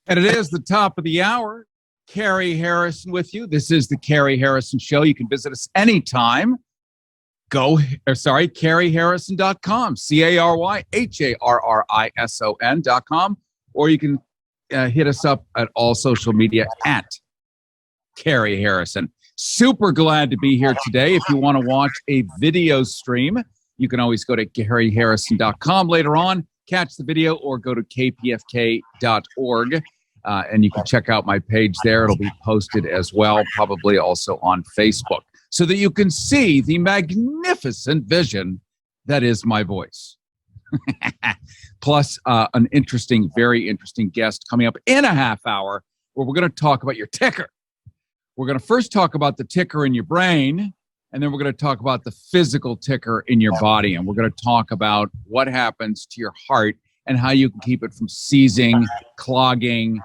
And it is the top of the hour. Cary Harrison with you. This is the Cary Harrison Show. You can visit us anytime. CaryHarrison.com, CaryHarrison.com, or you can hit us up at all social media at Cary Harrison. Super glad to be here today. If you want to watch a video stream, you can always go to CaryHarrison.com later on, catch the video, or go to KPFK.org. And you can check out my page there. It'll be posted as well, probably also on Facebook, so that you can see the magnificent vision that is my voice. Plus, an interesting, very interesting guest coming up in a half hour where we're going to talk about your ticker. We're going to first talk about the ticker in your brain, and then we're going to talk about the physical ticker in your body. And we're going to talk about what happens to your heart and how you can keep it from seizing, clogging,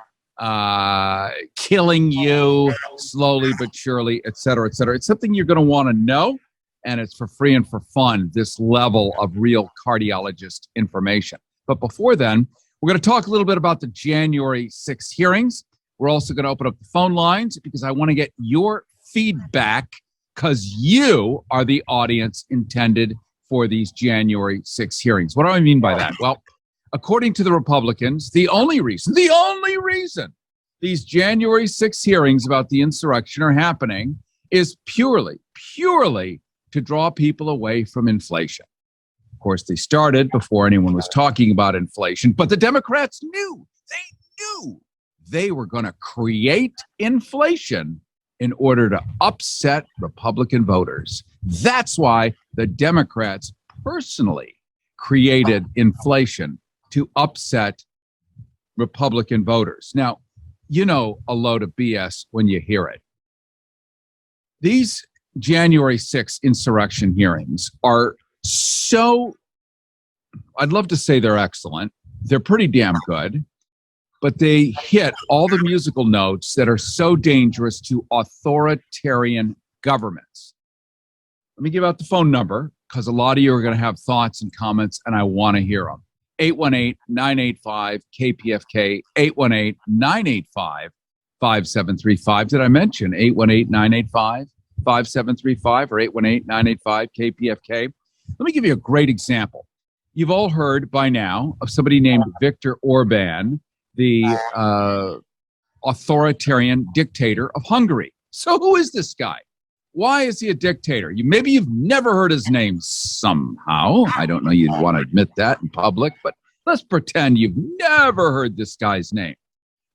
killing you slowly but surely, et cetera, et cetera. It's something you're going to want to know, and it's for free and for fun, this level of real cardiologist information. But before then, we're going to talk a little bit about the January 6th hearings. We're also going to open up the phone lines because I want to get your feedback, because you are the audience intended for these January 6th hearings. What do I mean by that? Well, according to the Republicans, the only reason these January 6th hearings about the insurrection are happening is purely to draw people away from inflation. Of course, they started before anyone was talking about inflation, but the Democrats knew they were going to create inflation in order to upset Republican voters. That's why the Democrats personally created inflation to upset Republican voters. Now, you know a load of BS when you hear it. These January 6th insurrection hearings are so, I'd love to say they're excellent. They're pretty damn good, but they hit all the musical notes that are so dangerous to authoritarian governments. Let me give out the phone number, because a lot of you are going to have thoughts and comments, and I want to hear them. 818-985-KPFK, 818-985-5735. Did I mention 818-985-5735 or 818-985-KPFK? Let me give you a great example. You've all heard by now of somebody named Viktor Orban, the authoritarian dictator of Hungary. So who is this guy? Why is he a dictator? Maybe you've never heard his name somehow. I don't know you'd want to admit that in public, but let's pretend you've never heard this guy's name.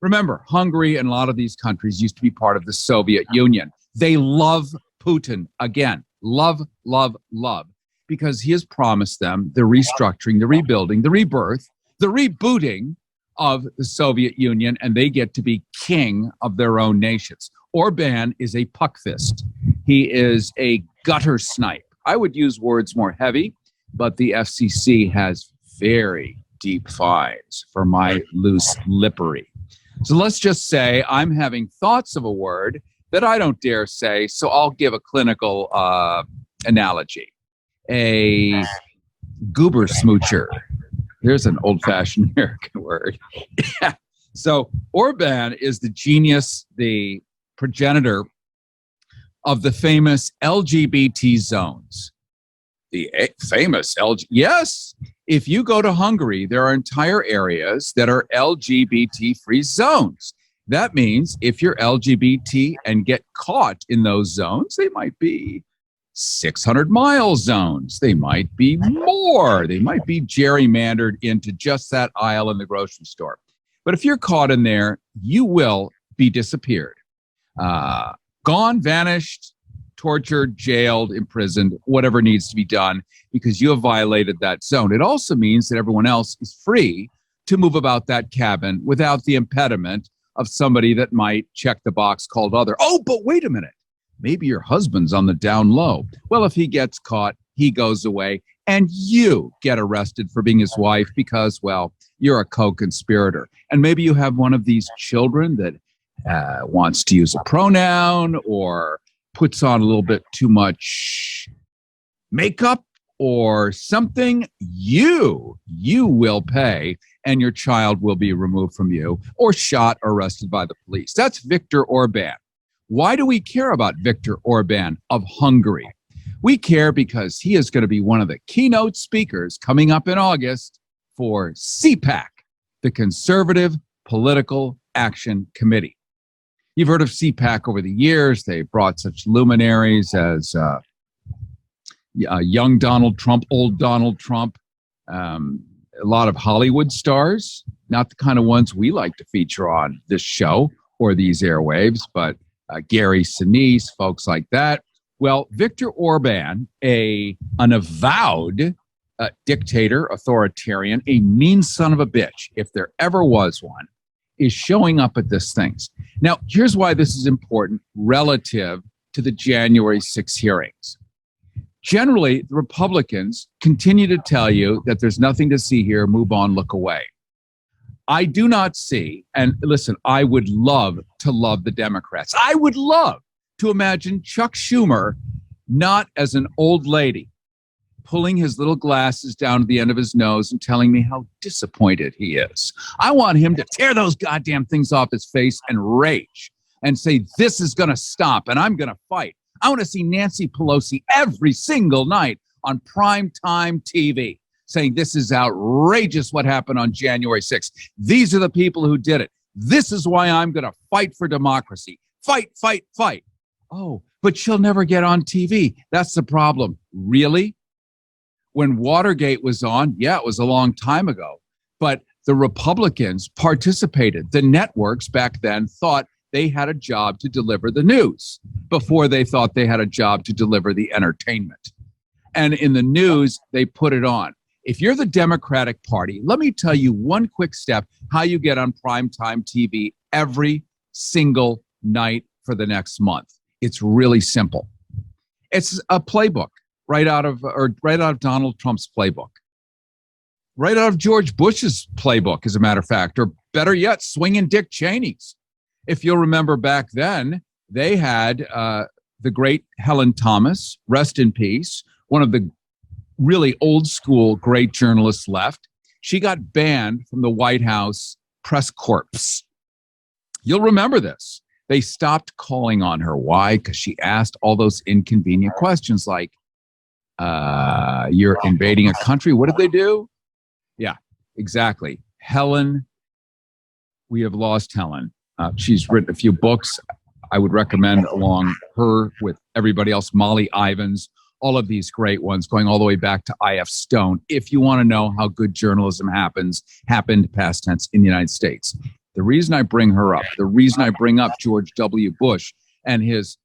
Remember, Hungary and a lot of these countries used to be part of the Soviet Union. They love Putin. Again, love, because he has promised them the restructuring, the rebuilding, the rebirth, the rebooting of the Soviet Union, and they get to be king of their own nations. Orban is a puck fist. He is a gutter snipe. I would use words more heavy, but the FCC has very deep fines for my loose lippery. So let's just say I'm having thoughts of a word that I don't dare say, so I'll give a clinical analogy. A goober smoocher. Here's an old-fashioned American word. Yeah. So Orban is the genius, the progenitor of the famous LGBT zones. The famous yes. If you go to Hungary, there are entire areas that are LGBT-free zones. That means if you're LGBT and get caught in those zones, they might be 600-mile zones. They might be more. They might be gerrymandered into just that aisle in the grocery store. But if you're caught in there, you will be disappeared. Gone, vanished, tortured, jailed, imprisoned, whatever needs to be done, because you have violated that zone. It also means that everyone else is free to move about that cabin without the impediment of somebody that might check the box called other. Oh, but wait a minute. Maybe your husband's on the down low. Well, if he gets caught, he goes away, and you get arrested for being his wife because, well, you're a co-conspirator. And maybe you have one of these children that wants to use a pronoun or puts on a little bit too much makeup or something you will pay, and your child will be removed from you or shot or arrested by the police. That's Viktor Orban. Why do we care about Viktor Orban of Hungary? We care because he is going to be one of the keynote speakers coming up in August for CPAC, the Conservative Political Action Committee. You've heard of CPAC over the years. They brought such luminaries as young Donald Trump, old Donald Trump, a lot of Hollywood stars, not the kind of ones we like to feature on this show or these airwaves, but Gary Sinise, folks like that. Well, Viktor Orban, an avowed dictator, authoritarian, a mean son of a bitch, if there ever was one, is showing up at this things. Now, here's why this is important relative to the January 6 hearings. Generally, the Republicans continue to tell you that there's nothing to see here, move on, look away. I do not see, and listen, I would love to love the Democrats. I would love to imagine Chuck Schumer not as an old lady, pulling his little glasses down to the end of his nose and telling me how disappointed he is. I want him to tear those goddamn things off his face and rage and say, this is going to stop and I'm going to fight. I want to see Nancy Pelosi every single night on primetime TV saying this is outrageous what happened on January 6th. These are the people who did it. This is why I'm going to fight for democracy. Fight, fight, fight. Oh, but she'll never get on TV. That's the problem. Really? When Watergate was on, yeah, it was a long time ago, but the Republicans participated. The networks back then thought they had a job to deliver the news before they thought they had a job to deliver the entertainment. And in the news, they put it on. If you're the Democratic Party, let me tell you one quick step how you get on primetime TV every single night for the next month. It's really simple. It's a playbook right out of Donald Trump's playbook, right out of George Bush's playbook, as a matter of fact, or better yet, swinging Dick Cheney's. If you'll remember back then, they had the great Helen Thomas, rest in peace, one of the really old school great journalists left. She got banned from the White House press corps. You'll remember this. They stopped calling on her. Why? Because she asked all those inconvenient questions like, you're invading a country. What did they do? Yeah, exactly. Helen, we have lost Helen. She's written a few books I would recommend along her with everybody else, Molly Ivins, all of these great ones going all the way back to I.F. Stone. If you want to know how good journalism happened past tense in the United States. The reason I bring her up, the reason I bring up George W. Bush and his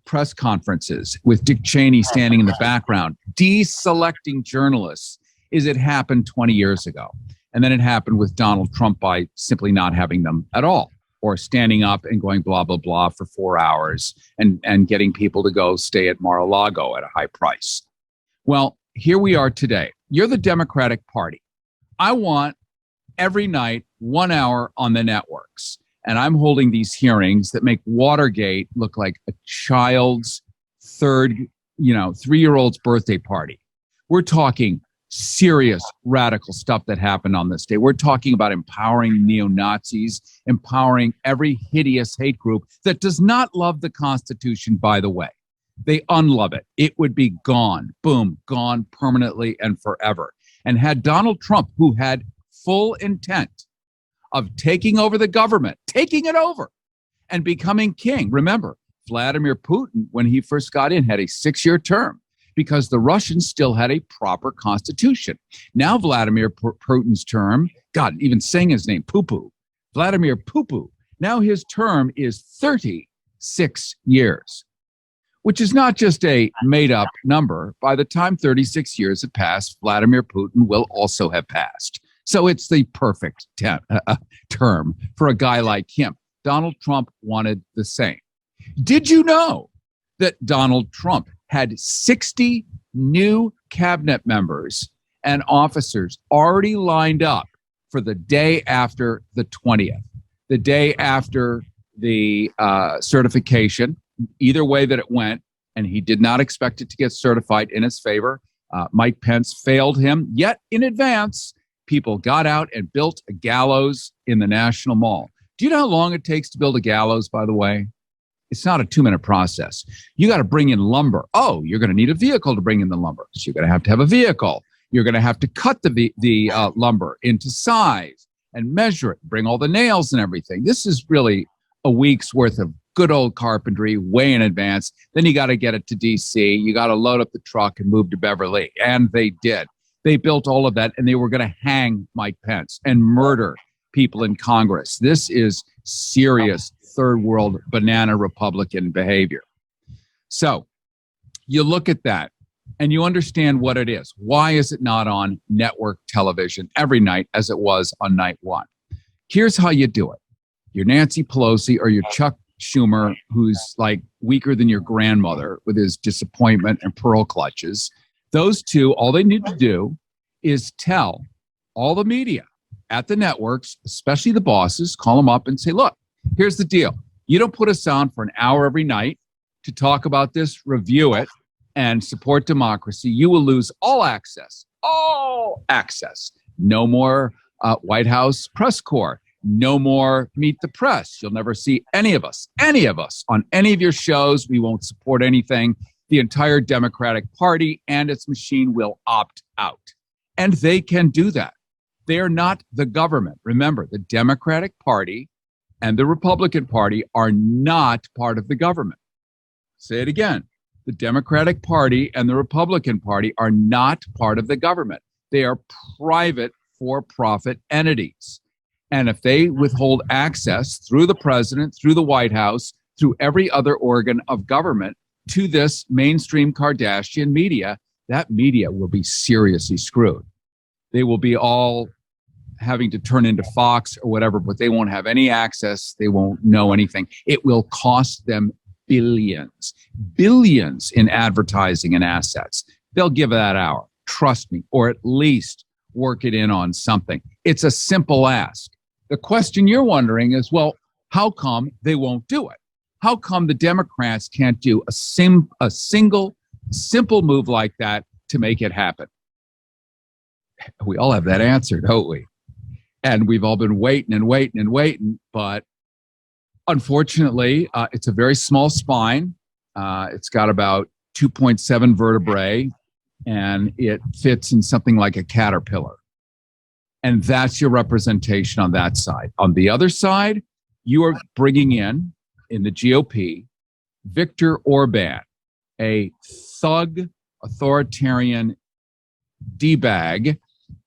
press conferences with Dick Cheney standing in the background, deselecting journalists, is it happened 20 years ago. And then it happened with Donald Trump by simply not having them at all, or standing up and going blah, blah, blah for 4 hours and getting people to go stay at Mar-a-Lago at a high price. Well, here we are today. You're the Democratic Party. I want every night 1 hour on the networks. And I'm holding these hearings that make Watergate look like a child's 3-year-old's birthday party. We're talking serious radical stuff that happened on this day. We're talking about empowering neo-Nazis, empowering every hideous hate group that does not love the Constitution, by the way. They unlove it. It would be gone. Boom, gone permanently and forever. And had Donald Trump, who had full intent of taking over the government, taking it over and becoming king. Remember, Vladimir Putin, when he first got in, had a 6-year term because the Russians still had a proper constitution. Now Vladimir Putin's term, God, even saying his name, Poo-Poo, Vladimir Poo-Poo, now his term is 36 years, which is not just a made-up number. By the time 36 years have passed, Vladimir Putin will also have passed. So it's the perfect term for a guy like him. Donald Trump wanted the same. Did you know that Donald Trump had 60 new cabinet members and officers already lined up for the day after the 20th, the day after the certification, either way that it went, and he did not expect it to get certified in his favor. Mike Pence failed him, yet in advance, people got out and built a gallows in the National Mall. Do you know how long it takes to build a gallows, by the way? It's not a 2-minute process. You got to bring in lumber. Oh, you're going to need a vehicle to bring in the lumber. So you're going to have a vehicle. You're going to have to cut the lumber into size and measure it, bring all the nails and everything. This is really a week's worth of good old carpentry way in advance. Then you got to get it to D.C. You got to load up the truck and move to Beverly. And they did. They built all of that, and they were going to hang Mike Pence and murder people in Congress. This is serious third world banana Republican behavior. So you look at that and you understand what it is. Why is it not on network television every night as it was on night one? Here's how you do it. You're Nancy Pelosi or you're Chuck Schumer, who's like weaker than your grandmother with his disappointment and pearl clutches. Those two, all they need to do is tell all the media at the networks, especially the bosses, call them up and say, look, here's the deal. You don't put us on for an hour every night to talk about this, review it, and support democracy. You will lose all access. All access. No more White House press corps. No more meet the press. You'll never see any of us on any of your shows. We won't support anything. The entire Democratic Party and its machine will opt out. And they can do that. They are not the government. Remember, the Democratic Party and the Republican Party are not part of the government. Say it again. The Democratic Party and the Republican Party are not part of the government. They are private for-profit entities. And if they withhold access through the president, through the White House, through every other organ of government to this mainstream Kardashian media, that media will be seriously screwed. They will be all having to turn into Fox or whatever, but they won't have any access. They won't know anything. It will cost them billions in advertising and assets. They'll give that hour, trust me, or at least work it in on something. It's a simple ask. The question you're wondering is, well, how come they won't do it? How come the Democrats can't do a single, simple move like that to make it happen? We all have that answer, don't we? And we've all been waiting, but unfortunately, it's a very small spine. It's got about 2.7 vertebrae, and it fits in something like a caterpillar. And that's your representation on that side. On the other side, you are bringing in the GOP, Viktor Orban, a thug, authoritarian D-bag,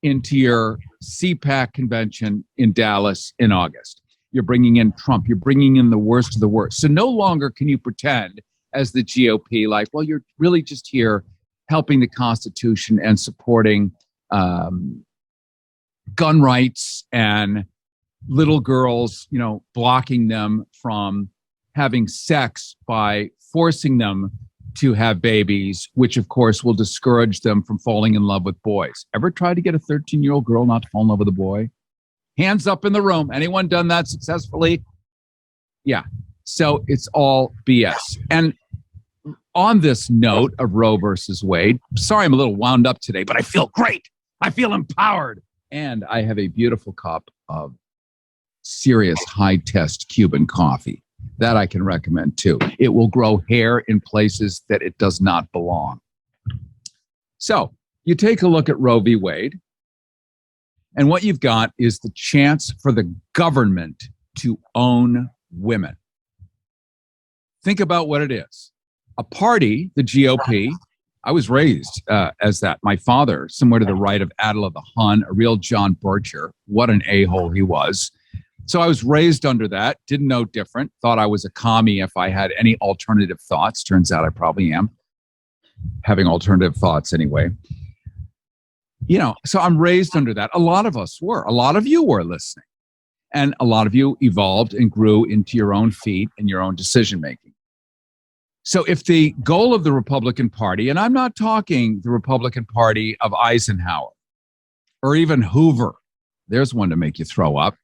into your CPAC convention in Dallas in August. You're bringing in Trump. You're bringing in the worst of the worst. So no longer can you pretend as the GOP like, well, you're really just here helping the Constitution and supporting gun rights and little girls, blocking them from having sex by forcing them to have babies, which of course will discourage them from falling in love with boys. Ever tried to get a 13-year-old girl not to fall in love with a boy? Hands up in the room. Anyone done that successfully? Yeah. So it's all BS. And on this note of Roe versus Wade, sorry I'm a little wound up today, but I feel great. I feel empowered. And I have a beautiful cup of serious high-test Cuban coffee. That I can recommend too. It will grow hair in places that it does not belong. So you take a look at Roe v. Wade, and what you've got is the chance for the government to own women. Think about what it is. A party, the GOP, I was raised as that. My father, somewhere to the right of Attila the Hun, a real John Bircher. What an a-hole he was. So I was raised under that, didn't know different, thought I was a commie if I had any alternative thoughts. Turns out I probably am having alternative thoughts anyway. So I'm raised under that. A lot of us were. A lot of you were listening. And a lot of you evolved and grew into your own feet and your own decision-making. So if the goal of the Republican Party, and I'm not talking the Republican Party of Eisenhower or even Hoover, there's one to make you throw up,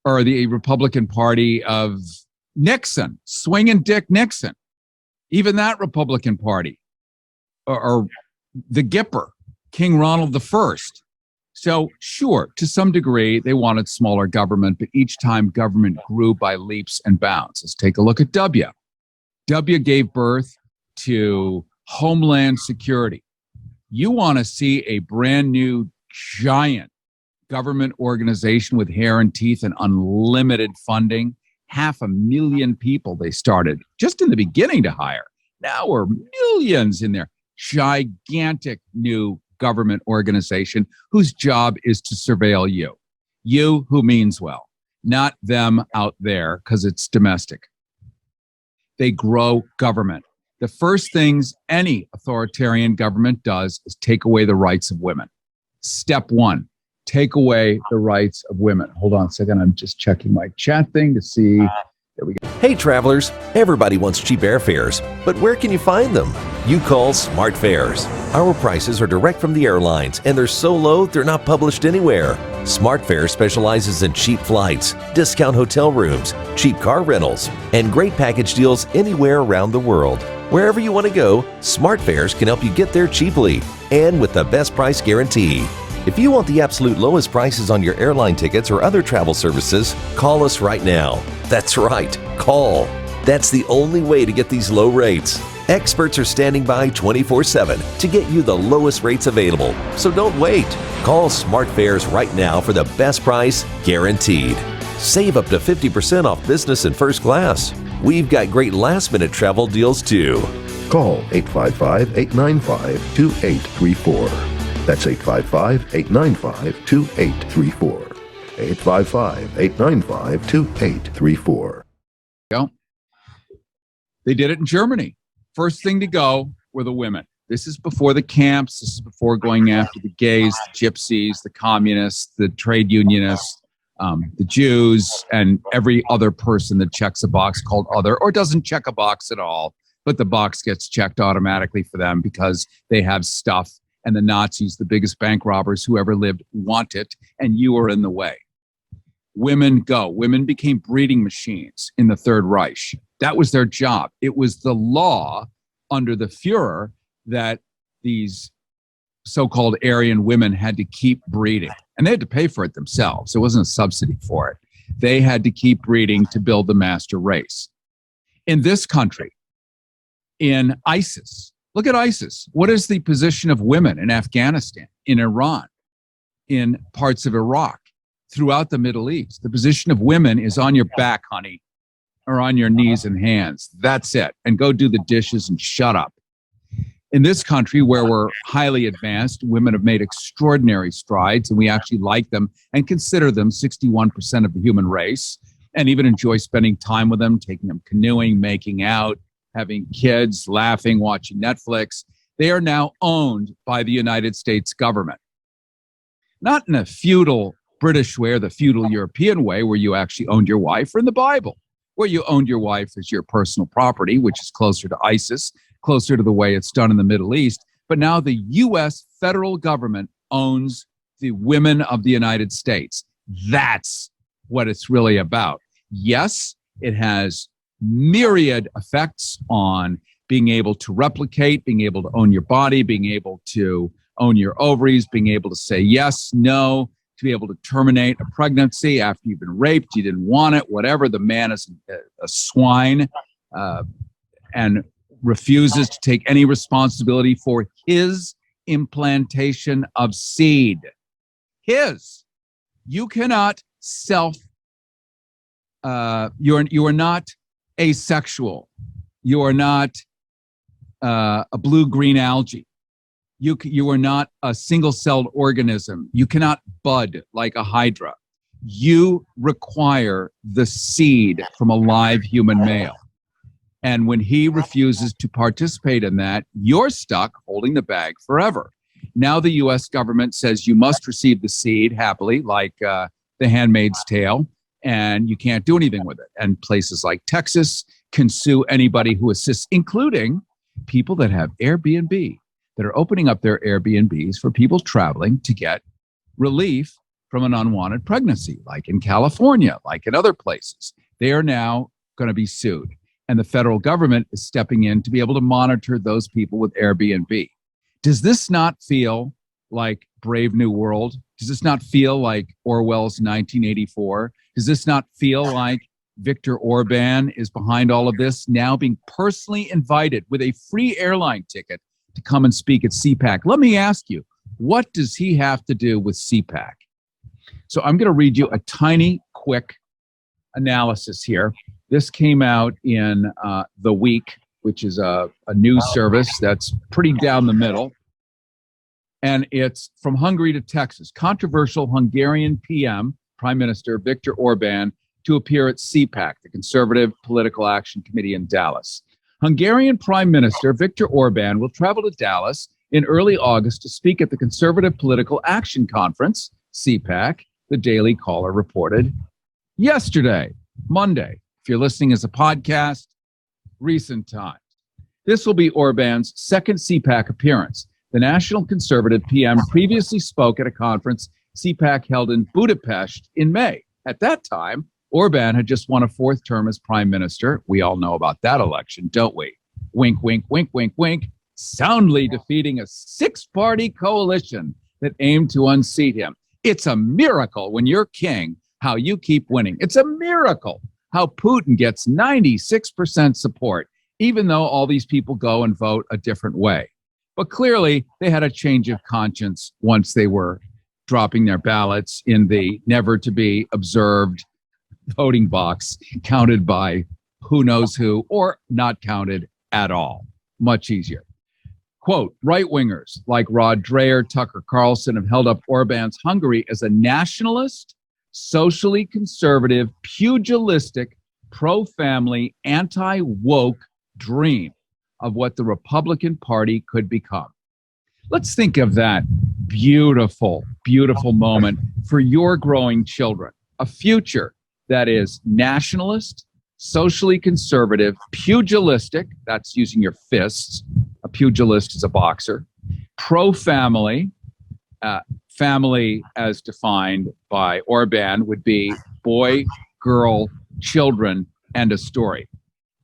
or the Republican Party of Nixon, swinging Dick Nixon, even that Republican Party, or the Gipper, King Ronald I. So sure, to some degree, they wanted smaller government, but each time government grew by leaps and bounds. Let's take a look at W. W gave birth to Homeland Security. You want to see a brand new giant government organization with hair and teeth and unlimited funding? 500,000 people they started just in the beginning to hire. Now we're millions in there. Gigantic new government organization whose job is to surveil you. You who means well, not them out there because it's domestic. They grow government. The first things any authoritarian government does is take away the rights of women. Step one, take away the rights of women. Hold on a second. I'm just checking my chat thing to see. There we go. Hey travelers, everybody wants cheap airfares, but where can you find them? You call Smart Fares. Our prices are direct from the airlines and they're so low they're not published anywhere. Smart Fares specializes in cheap flights, discount hotel rooms, cheap car rentals, and great package deals anywhere around the world. Wherever you want to go, Smart Fares can help you get there cheaply and with the best price guarantee. If you want the absolute lowest prices on your airline tickets or other travel services, call us right now. That's right, call. That's the only way to get these low rates. Experts are standing by 24/7 to get you the lowest rates available. So don't wait. Call Smart Fares right now for the best price guaranteed. Save up to 50% off business and first class. We've got great last-minute travel deals too. Call 855-895-2834. That's 855-895-2834. 855-895-2834. Go. They did it in Germany. First thing to go were the women. This is before the camps. This is before going after the gays, the gypsies, the communists, the trade unionists, the Jews, and every other person that checks a box called other or doesn't check a box at all. But the box gets checked automatically for them because they have stuff. And the Nazis, the biggest bank robbers who ever lived, want it, and you are in the way. Women go. Women became breeding machines in the Third Reich. That was their job. It was the law under the Fuhrer that these so-called Aryan women had to keep breeding. And they had to pay for it themselves. It wasn't a subsidy for it. They had to keep breeding to build the master race. In this country, in ISIS, look at ISIS. What is the position of women in Afghanistan, in Iran, in parts of Iraq, throughout the Middle East? The position of women is on your back, honey, or on your knees and hands. That's it. And go do the dishes and shut up. In this country where we're highly advanced, women have made extraordinary strides, and we actually like them and consider them 61% of the human race, and even enjoy spending time with them, taking them canoeing, making out, having kids, laughing, watching Netflix. They are now owned by the United States government. Not in a feudal British way or the feudal European way where you actually owned your wife, or in the Bible, where you owned your wife as your personal property, which is closer to ISIS, closer to the way it's done in the Middle East. But now the U.S. federal government owns the women of the United States. That's what it's really about. Yes, it has myriad effects on being able to replicate, being able to own your body, being able to own your ovaries, being able to say yes, no, to be able to terminate a pregnancy after you've been raped, you didn't want it, whatever. The man is a swine and refuses to take any responsibility for his implantation of seed. His. You cannot you are not asexual. You are not a blue-green algae. You are not a single-celled organism. You cannot bud like a hydra. You require the seed from a live human male. And when he refuses to participate in that, you're stuck holding the bag forever. Now the U.S. government says you must receive the seed happily, like The Handmaid's Tale, and you can't do anything with it. And places like Texas can sue anybody who assists, including people that have Airbnb, that are opening up their Airbnbs for people traveling to get relief from an unwanted pregnancy, like in California, like in other places. They are now going to be sued. And the federal government is stepping in to be able to monitor those people with Airbnb. Does this not feel like Brave New World? Does this not feel like Orwell's 1984? Does this not feel like Viktor Orban is behind all of this, now being personally invited with a free airline ticket to come and speak at CPAC? Let me ask you, what does he have to do with CPAC? So I'm going to read you a tiny, quick analysis here. This came out in The Week, which is a news service that's pretty down the middle. And it's from Hungary to Texas. Controversial Hungarian PM, Prime Minister Viktor Orban, to appear at CPAC, the Conservative Political Action Committee in Dallas. Hungarian Prime Minister Viktor Orban will travel to Dallas in early August to speak at the Conservative Political Action Conference, CPAC, the Daily Caller reported yesterday, Monday. If you're listening as a podcast, recent times. This will be Orban's second CPAC appearance. The National Conservative PM previously spoke at a conference CPAC held in Budapest in May. At that time, Orban had just won a fourth term as prime minister. We all know about that election, don't we? Wink, wink, wink, wink, wink. Soundly defeating a six-party coalition that aimed to unseat him. It's a miracle when you're king how you keep winning. It's a miracle how Putin gets 96% support, even though all these people go and vote a different way. But clearly, they had a change of conscience once they were dropping their ballots in the never-to-be-observed voting box, counted by who knows who, or not counted at all. Much easier. Quote, right-wingers like Rod Dreher, Tucker Carlson have held up Orban's Hungary as a nationalist, socially conservative, pugilistic, pro-family, anti-woke dream of what the Republican Party could become. Let's think of that beautiful, beautiful moment for your growing children. A future that is nationalist, socially conservative, pugilistic, that's using your fists. A pugilist is a boxer. Pro-family, family as defined by Orban would be boy, girl, children, and a story.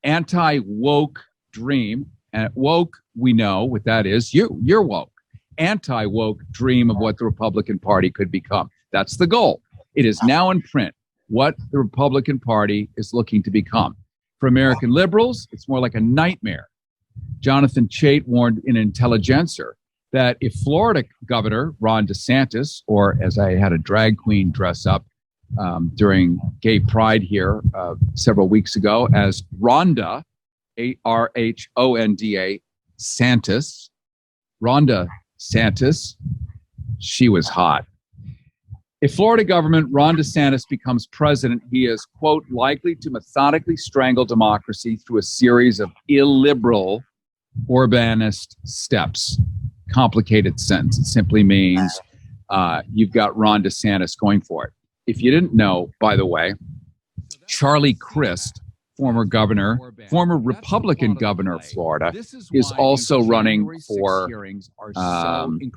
Anti-woke dream, and woke, we know what that is. You're woke. Anti-woke dream of what the Republican Party could become. That's the goal. It is now in print what the Republican Party is looking to become. For American liberals, it's more like a nightmare. Jonathan Chait warned in Intelligencer that if Florida Governor Ron DeSantis, or as I had a drag queen dress up during Gay Pride here several weeks ago as Rhonda, A-R-H-O-N-D-A, Santis, Rhonda Santis, she was hot. If Florida government Ron DeSantis becomes president, he is, quote, likely to methodically strangle democracy through a series of illiberal Orbanist steps. Complicated sentence. It simply means you've got Ron DeSantis going for it. If you didn't know, by the way, Charlie Crist, former Republican governor of Florida, is also running for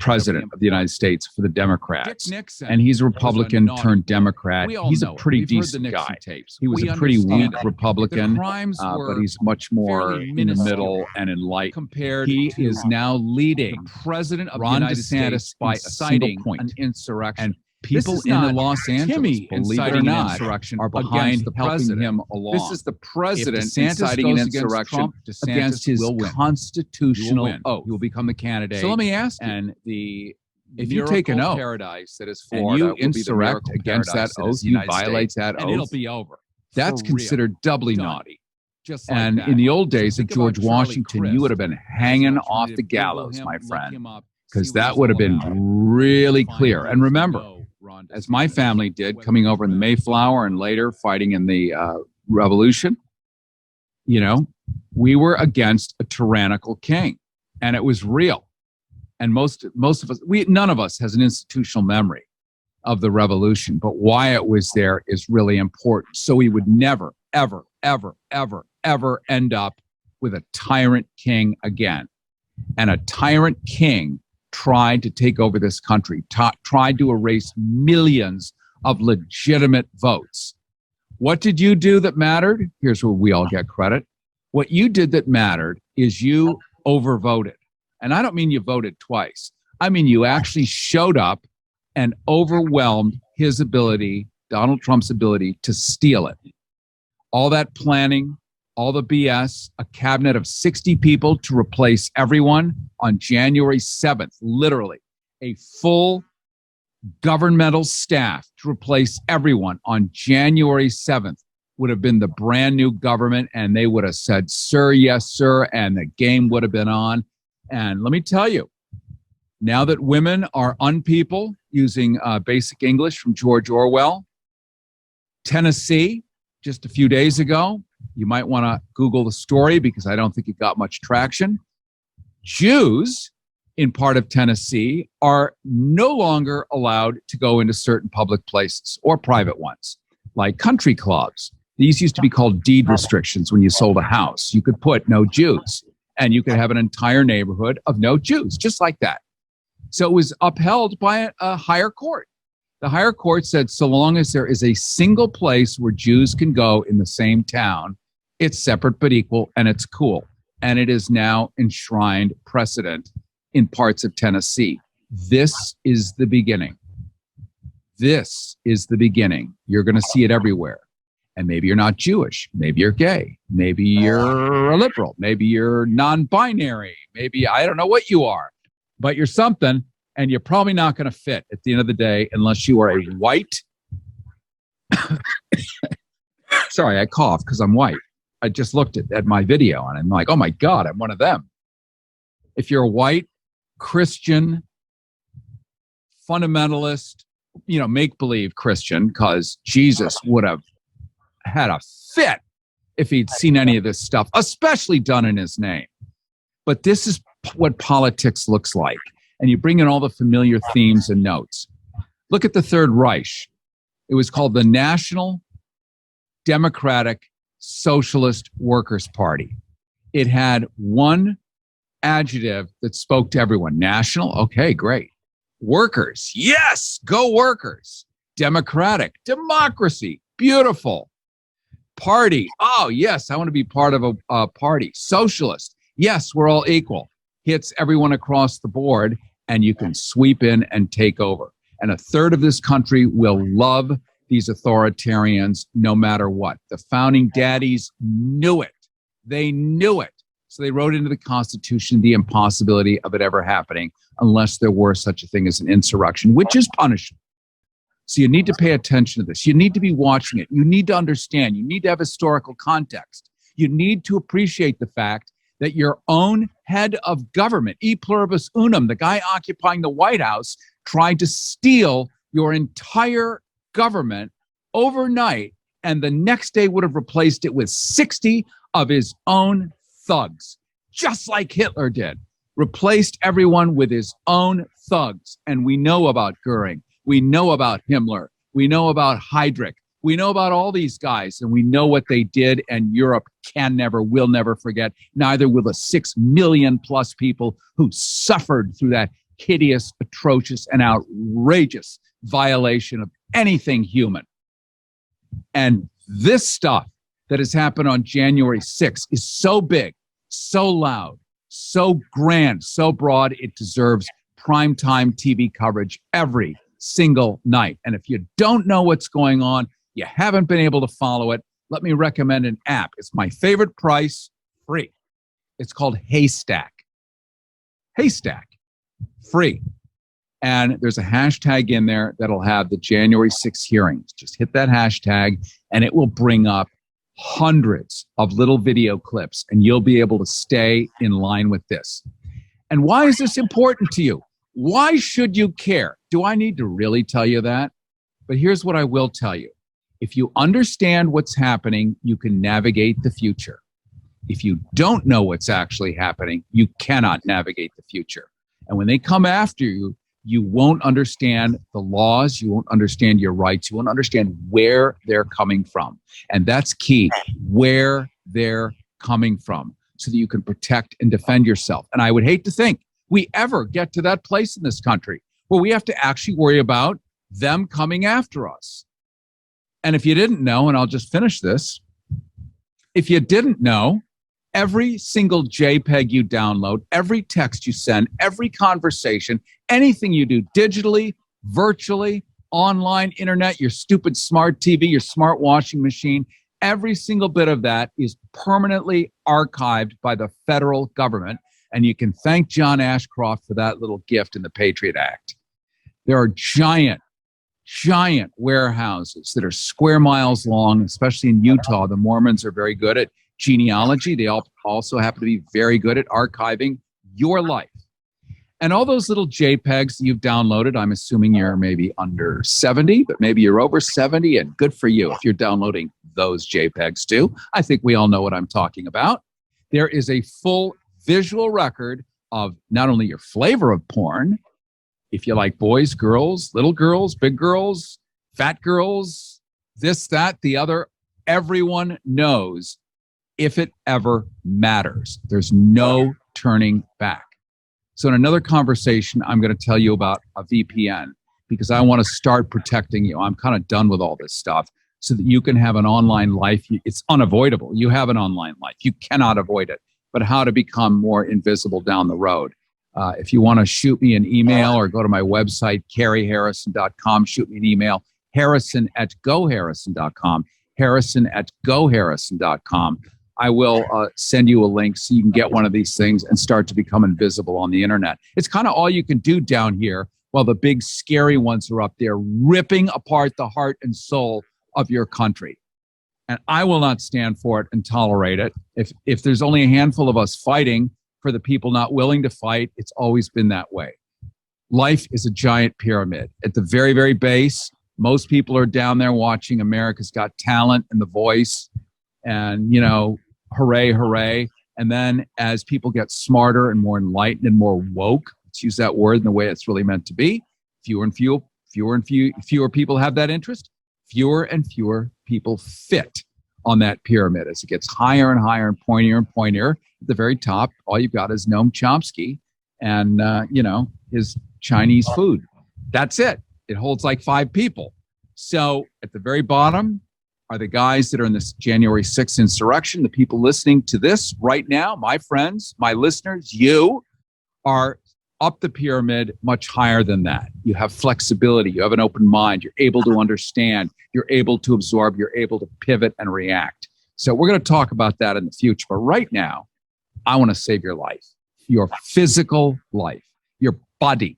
president of the United States for the Democrats. And he's a Republican turned Democrat. He's a pretty decent guy. He was a pretty weak Republican, but he's much more in the middle and enlightened. He is now leading President of Ron DeSantis by a single point. An insurrection. People in Los Angeles, believe it or not, are behind helping him along. This is the president inciting an insurrection against his constitutional oath. He will become the candidate. So let me ask you, and if you take an oath paradise that is Florida, and you insurrect against that oath, you violate that oath, it'll be over. That's considered doubly naughty. And in the old days of George Washington, you would have been hanging off the gallows, my friend, because that would have been really clear. And remember, as my family did, coming over in the Mayflower and later fighting in the Revolution, you know, we were against a tyrannical king, and it was real. And most of us, none of us has an institutional memory of the Revolution, but why it was there is really important. So we would never, ever, ever, ever, ever end up with a tyrant king again. And a tyrant king tried to take over this country, tried to erase millions of legitimate votes. What did you do that mattered? Here's where we all get credit. What you did that mattered is you overvoted. And I don't mean you voted twice. I mean, you actually showed up and overwhelmed his ability, Donald Trump's ability to steal it. All that planning, all the BS, a cabinet of 60 people to replace everyone on January 7th, literally a full governmental staff to replace everyone on January 7th would have been the brand new government, and they would have said, sir, yes, sir, and the game would have been on. And let me tell you, now that women are unpeople, using basic English from George Orwell, Tennessee, just a few days ago, you might want to Google the story because I don't think it got much traction. Jews in part of Tennessee are no longer allowed to go into certain public places or private ones, like country clubs. These used to be called deed restrictions. When you sold a house, you could put no Jews, and you could have an entire neighborhood of no Jews, just like that. So it was upheld by a higher court. The higher court said, so long as there is a single place where Jews can go in the same town, it's separate but equal, and it's cool. And it is now enshrined precedent in parts of Tennessee. This is the beginning. This is the beginning. You're going to see it everywhere. And maybe you're not Jewish. Maybe you're gay. Maybe you're a liberal. Maybe you're non-binary. Maybe I don't know what you are, but you're something, and you're probably not going to fit at the end of the day unless you are a white. Sorry, I coughed because I'm white. I just looked at my video and I'm like, oh my God, I'm one of them. If you're a white, Christian, fundamentalist, make-believe Christian, because Jesus would have had a fit if he'd seen any of this stuff, especially done in his name. But this is what politics looks like. And you bring in all the familiar themes and notes. Look at the Third Reich. It was called the National Democratic Socialist Workers' Party. It had one adjective that spoke to everyone. National, okay, great. Workers, yes, go workers. Democratic, democracy, beautiful. Party, oh yes, I want to be part of a party. Socialist, yes, we're all equal. Hits everyone across the board, and you can sweep in and take over. And a third of this country will love these authoritarians no matter what. The founding daddies knew it. They knew it. So they wrote into the Constitution the impossibility of it ever happening unless there were such a thing as an insurrection, which is punishable. So you need to pay attention to this. You need to be watching it. You need to understand. You need to have historical context. You need to appreciate the fact that your own head of government, e pluribus unum, the guy occupying the White House, tried to steal your entire government overnight, and the next day would have replaced it with 60 of his own thugs, just like Hitler did. Replaced everyone with his own thugs. And we know about Goering. We know about Himmler. We know about Heydrich. We know about all these guys, and we know what they did, and Europe will never forget. Neither will the 6 million plus people who suffered through that hideous, atrocious, and outrageous violation of anything human. And this stuff that has happened on January 6th is so big, so loud, so grand, so broad, it deserves primetime TV coverage every single night. And if you don't know what's going on, you haven't been able to follow it, let me recommend an app. It's my favorite price, free. It's called Haystack. Haystack, free. And there's a hashtag in there that'll have the January 6th hearings. Just hit that hashtag and it will bring up hundreds of little video clips, and you'll be able to stay in line with this. And why is this important to you? Why should you care? Do I need to really tell you that? But here's what I will tell you. If you understand what's happening, you can navigate the future. If you don't know what's actually happening, you cannot navigate the future. And when they come after you, you won't understand the laws, you won't understand your rights, you won't understand where they're coming from. And that's key, where they're coming from, so that you can protect and defend yourself. And I would hate to think we ever get to that place in this country where we have to actually worry about them coming after us. And if you didn't know, and I'll just finish this, if you didn't know, every single JPEG you download, every text you send, every conversation, anything you do digitally, virtually, online, internet, your stupid smart TV, your smart washing machine, every single bit of that is permanently archived by the federal government. And you can thank John Ashcroft for that little gift in the Patriot Act. There are giant warehouses that are square miles long, especially in Utah. The Mormons are very good at genealogy. They also happen to be very good at archiving your life. And all those little JPEGs you've downloaded, I'm assuming you're maybe under 70, but maybe you're over 70, and good for you if you're downloading those JPEGs too. I think we all know what I'm talking about. There is a full visual record of not only your flavor of porn, if you like boys, girls, little girls, big girls, fat girls, this, that, the other, everyone knows if it ever matters. There's no turning back. So in another conversation, I'm going to tell you about a VPN because I want to start protecting you. I'm kind of done with all this stuff so that you can have an online life. It's unavoidable. You have an online life. You cannot avoid it. But how to become more invisible down the road. If you want to shoot me an email or go to my website, CaryHarrison.com, shoot me an email, Harrison@GoHarrison.com, Harrison@GoHarrison.com. I will send you a link so you can get one of these things and start to become invisible on the internet. It's kind of all you can do down here while the big scary ones are up there ripping apart the heart and soul of your country. And I will not stand for it and tolerate it. If there's only a handful of us fighting for the people not willing to fight, it's always been that way. Life is a giant pyramid. At the very, very base, most people are down there watching America's Got Talent and The Voice and, hooray, hooray. And then as people get smarter and more enlightened and more woke, let's use that word in the way it's really meant to be, fewer people have that interest. Fewer and fewer people fit on that pyramid as it gets higher and higher and pointier. At the very top, all you've got is Noam Chomsky and, his Chinese food. That's it. It holds like 5 people. So at the very bottom are the guys that are in this January 6th insurrection. The people listening to this right now, my friends, my listeners, you are up the pyramid much higher than that. You have flexibility. You have an open mind. You're able to understand. You're able to absorb. You're able to pivot and react. So we're going to talk about that in the future. But right now, I want to save your life, your physical life, your body.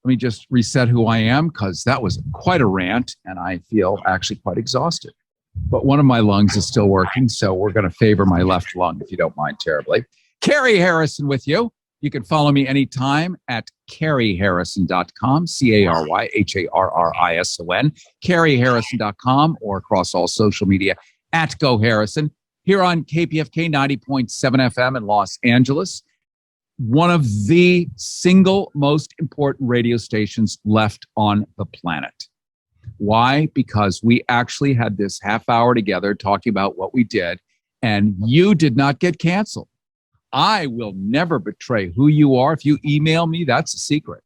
Let me just reset who I am because that was quite a rant and I feel actually quite exhausted. But one of my lungs is still working, so we're going to favor my left lung if you don't mind terribly. Cary Harrison with you. You can follow me anytime at CaryHarrison.com, CaryHarrison, CaryHarrison.com, or across all social media at GoHarrison. Here on KPFK 90.7 FM in Los Angeles, one of the single most important radio stations left on the planet. Why? Because we actually had this half hour together talking about what we did, and you did not get canceled. I will never betray who you are. If you email me, that's a secret.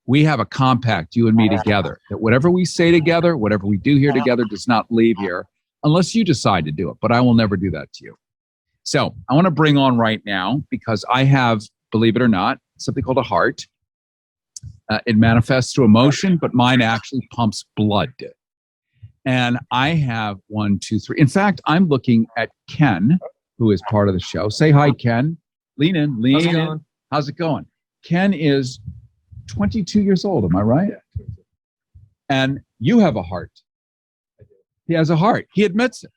We have a compact, you and me together, that whatever we say together, whatever we do here together does not leave here unless you decide to do it. But I will never do that to you. So I want to bring on right now, because I have, believe it or not, something called a heart. It manifests through emotion, but mine actually pumps blood. And I have 1, 2, 3. In fact, I'm looking at Ken, who is part of the show. Say hi, Ken. Lean in. How's it going? Ken is 22 years old. Am I right? Yeah. And you have a heart. I do. He has a heart. He admits it.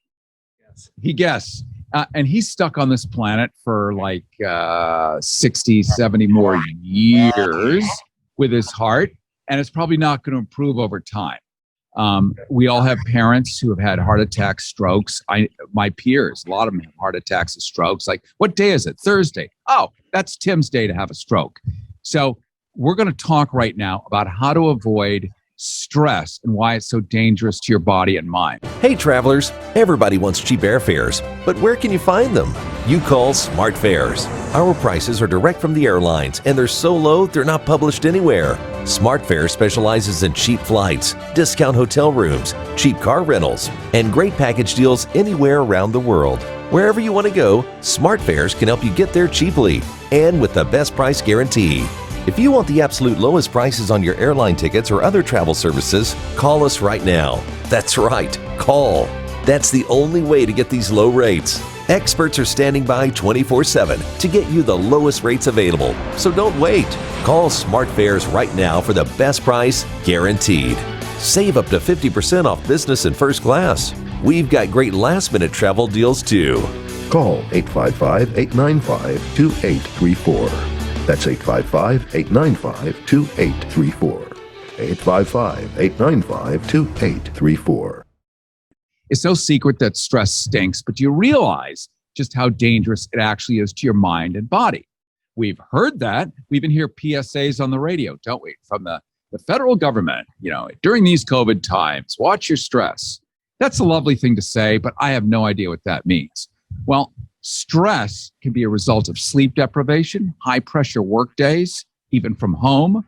Yes. He guesses. And he's stuck on this planet for like 60, 70 more years with his heart. And it's probably not going to improve over time. We all have parents who have had heart attacks, strokes. My peers, a lot of them have heart attacks and strokes. Like, what day is it? Thursday. Oh, that's Tim's day to have a stroke. So we're going to talk right now about how to avoid stress and why it's so dangerous to your body and mind. Hey travelers, everybody wants cheap airfares, but where can you find them? You call Smart Fares. Our prices are direct from the airlines and they're so low they're not published anywhere. Smart Fares specializes in cheap flights, discount hotel rooms, cheap car rentals, and great package deals anywhere around the world. Wherever you want to go, Smart Fares can help you get there cheaply and with the best price guarantee. If you want the absolute lowest prices on your airline tickets or other travel services, call us right now. That's right, call. That's the only way to get these low rates. Experts are standing by 24/7 to get you the lowest rates available. So don't wait. Call Smart Fares right now for the best price guaranteed. Save up to 50% off business and first class. We've got great last-minute travel deals too. Call 855-895-2834. That's 855-895-2834. 855-895-2834. It's no secret that stress stinks, but do you realize just how dangerous it actually is to your mind and body? We've heard that. We even hear PSAs on the radio, don't we? From the federal government, during these COVID times, watch your stress. That's a lovely thing to say, but I have no idea what that means. Well, stress can be a result of sleep deprivation, high pressure work days, even from home,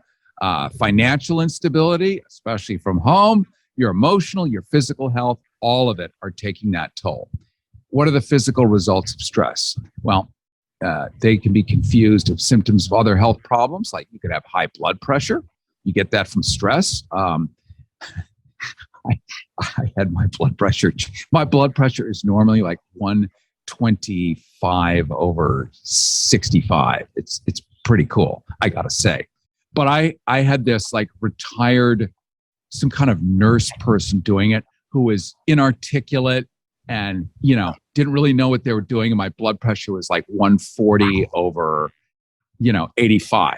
financial instability, especially from home, your emotional, your physical health, all of it are taking that toll. What are the physical results of stress? Well, they can be confused with symptoms of other health problems, like you could have high blood pressure. You get that from stress. I had my blood pressure. My blood pressure is normally like 125/65. It's pretty cool, I gotta say. But I had this like retired, some kind of nurse person doing it who was inarticulate and, didn't really know what they were doing. And my blood pressure was like 140/85.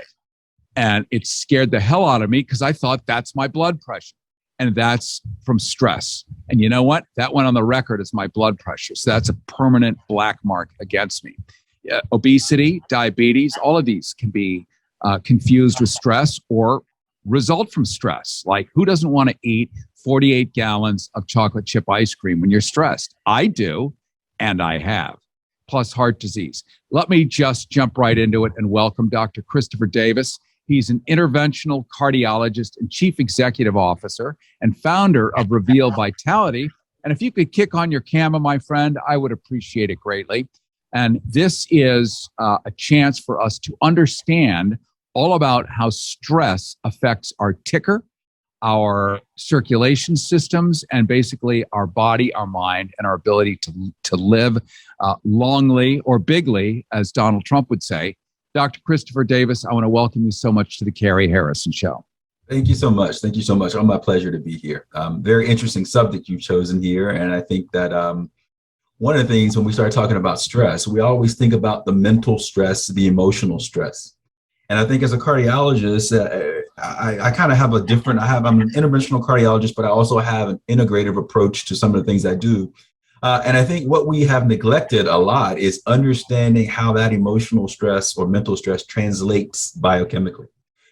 And it scared the hell out of me because I thought that's my blood pressure. And that's from stress. And you know what? That went on the record as my blood pressure. So that's a permanent black mark against me. Obesity, diabetes, all of these can be confused with stress or result from stress. Like, who doesn't want to eat 48 gallons of chocolate chip ice cream when you're stressed? I do, and I have. Plus heart disease. Let me just jump right into it and welcome Dr. Christopher Davis. He's an interventional cardiologist and chief executive officer and founder of Reveal Vitality. And if you could kick on your camera, my friend, I would appreciate it greatly. And this is a chance for us to understand all about how stress affects our ticker, our circulation systems, and basically our body, our mind, and our ability to live longly or bigly, as Donald Trump would say. Dr. Christopher Davis, I want to welcome you so much to the Cary Harrison Show. Thank you so much. Thank you so much. Oh, my pleasure to be here. Very interesting subject you've chosen here. And I think that one of the things when we start talking about stress, we always think about the mental stress, the emotional stress. And I think as a cardiologist, I kind of have I'm an interventional cardiologist, but I also have an integrative approach to some of the things I do. And I think what we have neglected a lot is understanding how that emotional stress or mental stress translates biochemically.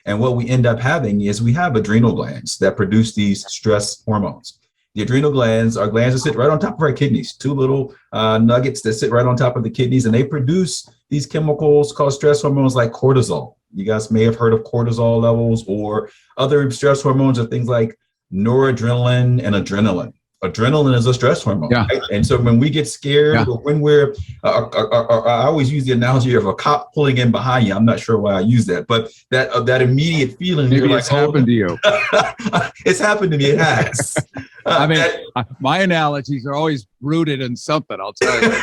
And what we end up having is we have adrenal glands that produce these stress hormones. The adrenal glands are glands that sit right on top of our kidneys, two little nuggets that sit right on top of the kidneys, and they produce these chemicals called stress hormones like cortisol. You guys may have heard of cortisol levels, or other stress hormones are things like noradrenaline and adrenaline. Adrenaline is a stress hormone, yeah. Right? And so when we get scared, yeah. Or when we're, I always use the analogy of a cop pulling in behind you. I'm not sure why I use that, but that immediate feeling. Maybe it's happened to you. It's happened to me. It has. I mean, my analogies are always rooted in something, I'll tell you.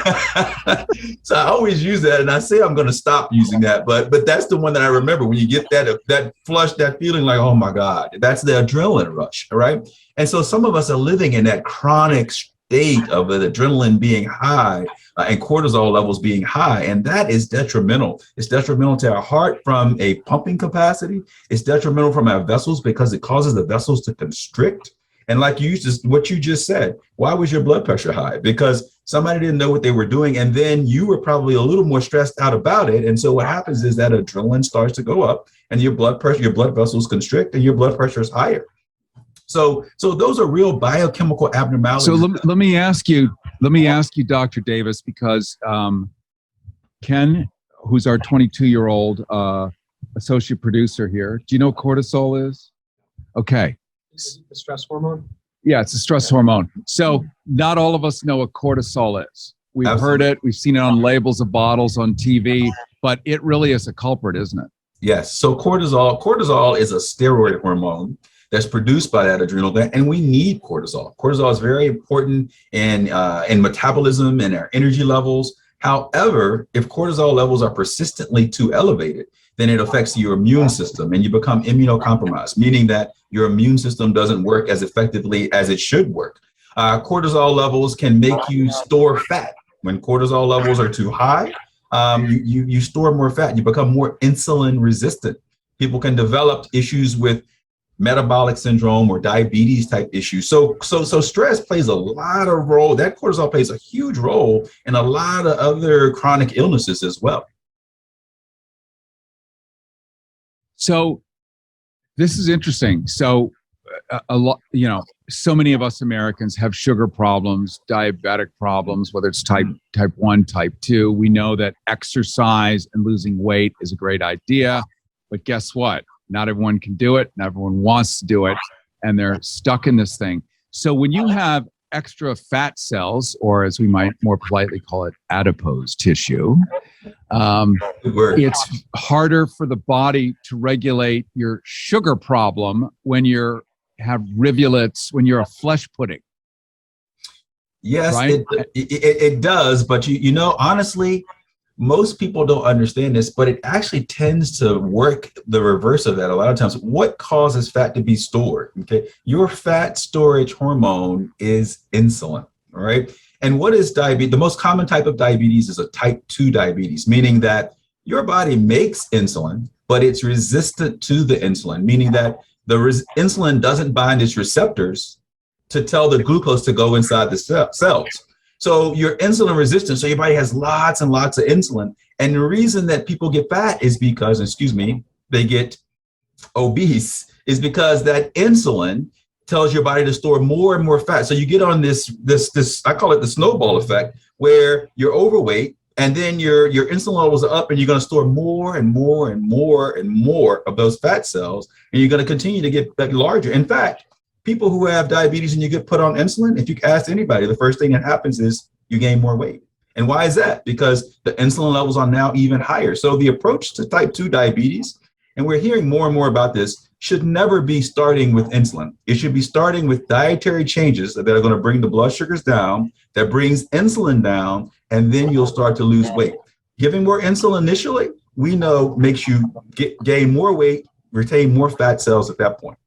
So I always use that, and I say I'm going to stop using that, but that's the one that I remember when you get that flush, that feeling like, oh my God, that's the adrenaline rush, right? And so some of us are living in that chronic state of the adrenaline being high and cortisol levels being high, and that is detrimental. It's detrimental to our heart from a pumping capacity. It's detrimental from our vessels because it causes the vessels to constrict. And like what you just said, why was your blood pressure high? Because somebody didn't know what they were doing, and then you were probably a little more stressed out about it. And so what happens is that adrenaline starts to go up, and your blood vessels constrict, and your blood pressure is higher. So those are real biochemical abnormalities. So let me ask you, Dr. Davis, because Ken, who's our 22-year-old associate producer here, do you know what cortisol is? Okay. Is it the stress hormone? Yeah, it's a stress hormone. So not all of us know what cortisol is. We've heard it. We've seen it on labels of bottles on TV, but it really is a culprit, isn't it? Yes. So cortisol is a steroid hormone that's produced by that adrenal gland, and we need cortisol. Cortisol is very important in metabolism and our energy levels. However, if cortisol levels are persistently too elevated, then it affects your immune system and you become immunocompromised, meaning that your immune system doesn't work as effectively as it should work. Cortisol levels can make you store fat. When cortisol levels are too high, you store more fat. You become more insulin resistant. People can develop issues with metabolic syndrome or diabetes type issues. So stress plays a lot of role. That cortisol plays a huge role in a lot of other chronic illnesses as well. So this is interesting. So a lot, so many of us Americans have sugar problems, diabetic problems, whether it's type 1, type 2. We know that exercise and losing weight is a great idea, but guess what? Not everyone can do it. Not everyone wants to do it, and they're stuck in this thing. So when you have extra fat cells, or as we might more politely call it, adipose tissue, it's harder for the body to regulate your sugar problem when you have rivulets, when you're a flesh pudding. Yes, right? it does. But honestly, most people don't understand this, but it actually tends to work the reverse of that a lot of times. What causes fat to be stored? Okay, your fat storage hormone is insulin, all right? And what is diabetes? The most common type of diabetes is a type 2 diabetes, meaning that your body makes insulin, but it's resistant to the insulin, meaning that the insulin doesn't bind its receptors to tell the glucose to go inside the cells. So you're insulin resistant, so your body has lots and lots of insulin. And the reason that people get fat is because, they get obese, is because that insulin tells your body to store more and more fat. So you get on this, I call it the snowball effect, where you're overweight and then your insulin levels are up and you're going to store more and more and more and more of those fat cells. And you're going to continue to get larger. In fact, people who have diabetes and you get put on insulin, if you ask anybody, the first thing that happens is you gain more weight. And why is that? Because the insulin levels are now even higher. So the approach to type 2 diabetes, and we're hearing more and more about this, should never be starting with insulin. It should be starting with dietary changes that are going to bring the blood sugars down, that brings insulin down, and then you'll start to lose weight. Giving more insulin initially, we know makes you gain more weight, retain more fat cells at that point.